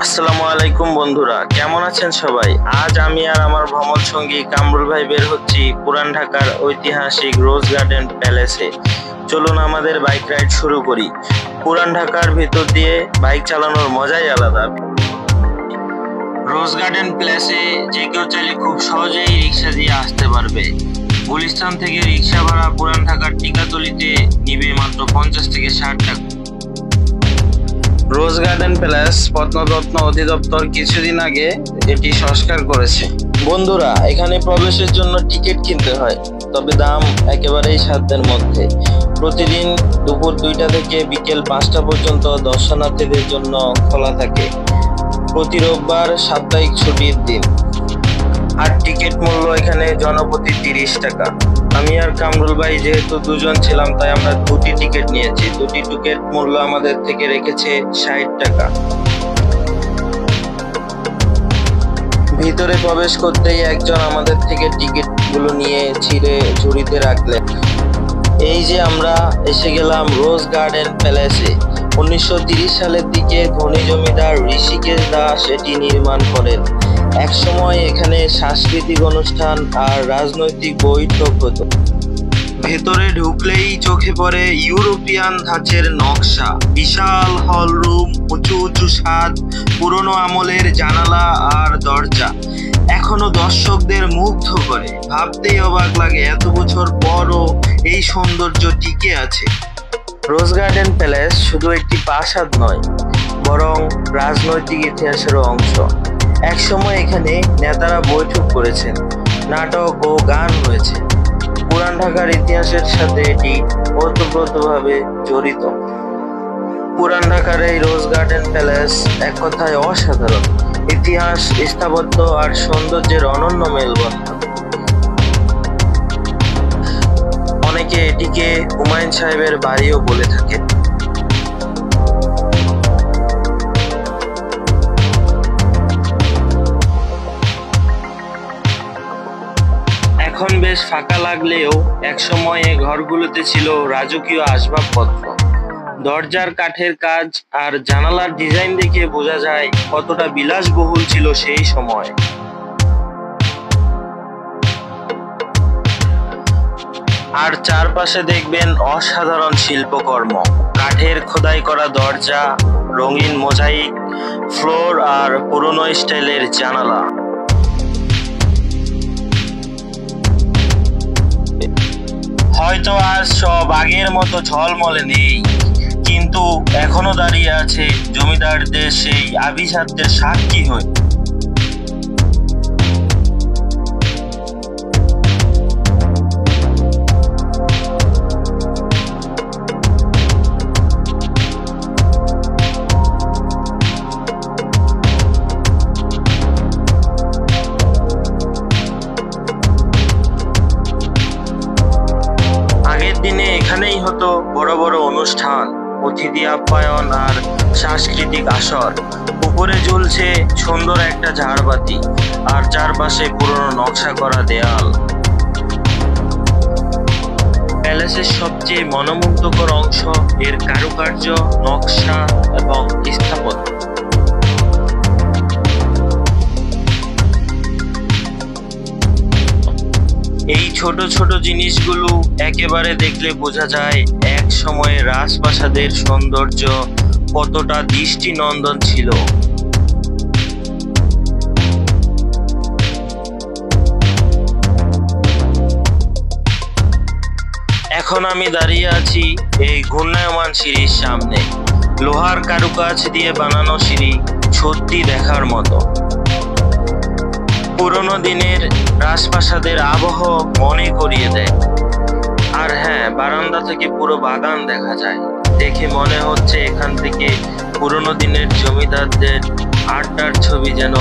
আসসালামু আলাইকুম বন্ধুরা, কেমন আছেন সবাই? আজ আমি আর আমার ভ্রমণ সঙ্গী কামরুল ভাই বের হচ্ছি পুরান ঢাকার ঐতিহাসিক রোজ গার্ডেন প্যালেসে। চলুন আমাদের বাইক রাইড শুরু করি। পুরান ঢাকার ভিতর দিয়ে বাইক চালানোর মজাই আলাদা। রোজ গার্ডেন প্যালেসে যে কেউ চাইলে খুব সহজেই রিক্সা দিয়ে আসতে পারবে। গুলিস্তান থেকে রিক্সা ভাড়া পুরান ঢাকার টিকাতলিতে নিবে মাত্র 50 থেকে 60 টাকা। রোজ গার্ডেন প্যালেস প্রত্নতত্ত্ব অধিদপ্তর কিছুদিন আগে এটি সংস্কার করেছে। বন্ধুরা, এখানে প্রবেশের জন্য টিকিট কিনতে হয়, তবে দাম একেবারেই সাধ্যের মধ্যে। প্রতিদিন দুপুর 2টা থেকে বিকেল 5টা পর্যন্ত দর্শনার্থীদের জন্য খোলা থাকে। প্রতি রোববার সাপ্তাহিক ছুটির দিন। আর টিকিট মূল্য এখানে জনপ্রতি 30 টাকা। আমি আর কামরুল ভাই যেহেতু দুজন ছিলাম, তাই আমরা দুটি টিকিট নিয়েছি। দুটি টিকিট মূল্য আমাদের থেকে রেখেছে 60 টাকা। ভিতরে প্রবেশ করতেই একজন আমাদের থেকে টিকিট গুলো নিয়ে ছিঁড়ে ঝুড়িতে রাখলেন। এই যে আমরা এসে গেলাম রোজ গার্ডেন প্যালেসে। 1930 সালের দিকে ধনী জমিদার ঋষিকেশ দাস এটি নির্মাণ করেন। একসময় এখানে সাংস্কৃতিক অনুষ্ঠান আর রাজনৈতিক বৈঠক হতো। ভেতরে ঢুকলেই চোখে পড়ে ইউরোপিয়ান ধাঁচের নকশা, বিশাল হল রুম, উঁচু উঁচু ছাদ, পুরনো আমলের জানালা আর দরজা এখনো দর্শকদের মুগ্ধ করে। ভাবতেই অবাক লাগে এত বছর পরও এই সৌন্দর্য টিকে আছে। রোজ গার্ডেন প্যালেস শুধু একটি প্রাসাদ নয়, বরং রাজনৈতিক ইতিহাসেরও অংশ। একসময় এখানে নেতারা বৈঠক করেছেন, নাটক ও গান হয়েছে। পুরান ঢাকার ইতিহাসের সাথে এটি ওতপ্রোতভাবে জড়িত। পুরান ঢাকার এই রোজ গার্ডেন প্যালেস এক কথায় অসাধারণ। ইতিহাস, স্থাপত্য আর সৌন্দর্যের অনন্য মেলবন্ধন। অনেকে এটিকে হুমায়ুন সাহেবের বাড়িও বলে থাকে। এখন বেশ ফাঁকা লাগলেও একসময় এই ঘরগুলোতে ছিল রাজকীয় আসবাবপত্র। দরজার কাঠের কাজ আর জানালার ডিজাইন দেখে বোঝা যায় কতটা বিলাসবহুল ছিল সেই সময়। আর চারপাশে দেখবেন অসাধারণ শিল্পকর্ম, কাঠের খোদাই করা দরজা, রঙিন মোজাইক ফ্লোর আর পুরনো স্টাইলের জানালা। হয়তো আজ সব আগের মতো ঝলমলে নেই, কিন্তু এখনো দাঁড়িয়ে আছে জমিদারদের সেই আভিজাত্যের সাক্ষী হয়ে। দিনে এখানেই হতো বড় বড় অনুষ্ঠান, অতিথি আপ্যায়ন আর সাংস্কৃতিক আসর। উপরে ঝুলছে সুন্দর একটা ঝাড়বাতি, আর চারপাশে পুরনো নকশা করা দেয়াল। প্যালেসের সবচেয়ে মনোমুগ্ধকর অংশ এর কারুকার্য, নকশা এবং স্থাপত্য। এই ছোট ছোট জিনিসগুলো একেবারে দেখলে বোঝা যায় এক সময়ে রাজপ্রাসাদের সৌন্দর্য কতটা দৃষ্টিনন্দন ছিল। এখন আমি দাঁড়িয়ে আছি এই ঘূর্ণায়মান সিঁড়ির সামনে। লোহার কারুকাজ দিয়ে বানানো সিঁড়ি সত্যি দেখার মতো। পুরনো দিনের রাজপ্রাসাদের আবহ মনে করিয়ে দেয়। আর হ্যাঁ, বারান্দা থেকে পুরো বাগান দেখা যায়। দেখে মনে হচ্ছে এখান থেকে পুরনো দিনের জমিদারদের আড্ডার ছবি যেন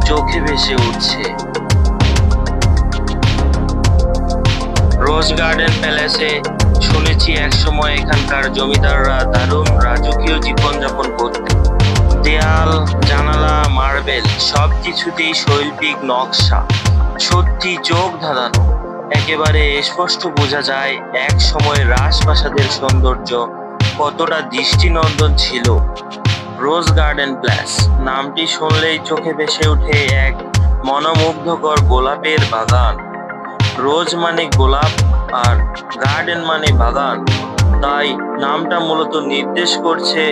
চোখে ভেসে উঠছে। রোজ গার্ডেন প্যালেসে শুনেছি একসময় এখানকার জমিদাররা দারুণ রাজকীয় জীবনযাপন করতেন। দেয়াল, জানালা, মার্বেল সবকিছুতেই শৈল্পিক নকশা, সত্যি চোখ ধাঁধানো। একেবারে স্পষ্ট বোঝা যায় এক সময় রাজপ্রাসাদের সৌন্দর্য কতটা দৃষ্টিনন্দন ছিল। রোজ গার্ডেন প্লেস। নামটি শুনলেই চোখে ভেসে ওঠে এক মনোমুগ্ধকর গোলাপের বাগান। রোজ মানে গোলাপ আর গার্ডেন মানে বাগান, তাই নামটা মূলত নির্দেশ করছে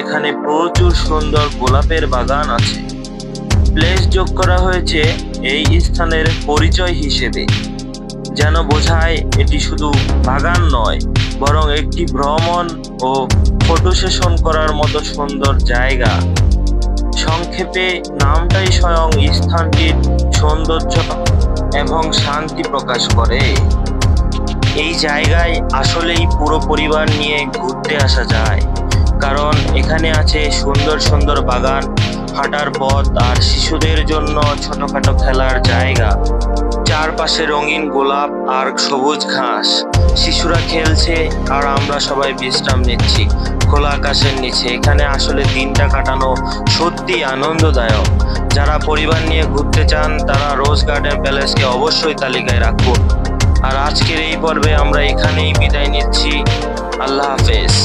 এখানে প্রচুর সুন্দর গোলাপের বাগান আছে। প্লেস যোগ করা হয়েছে এই স্থানের পরিচয় হিসেবে, যেন বোঝায় এটি শুধু বাগান নয়, বরং একটি ভ্রমণ ও ফটো সেশন করার মতো সুন্দর জায়গা। সংক্ষেপে নামটাই স্বয়ং স্থানটির সৌন্দর্য এবং শান্তি প্রকাশ করে। এই জায়গায় আসলেই পুরো পরিবার নিয়ে ঘুরতে আসা যায়, কারণ এখানে আছে সুন্দর সুন্দর বাগান, হাঁটার পথ আর শিশুদের জন্য ছোটখাটো খেলার জায়গা। চারপাশে রঙিন গোলাপ আর সবুজ ঘাস, শিশুরা খেলছে আর আমরা সবাই বিশ্রাম নিচ্ছি খোলা আকাশের নিচে। এখানে আসলে দিনটা কাটানো সত্যি আনন্দদায়ক। যারা পরিবার নিয়ে ঘুরতে চান তারা রোজ গার্ডেন প্যালেসকে অবশ্যই তালিকায় রাখুন। আর আজকের এই পর্বে আমরা এখানেই বিদায় নিচ্ছি। আল্লাহ হাফেজ।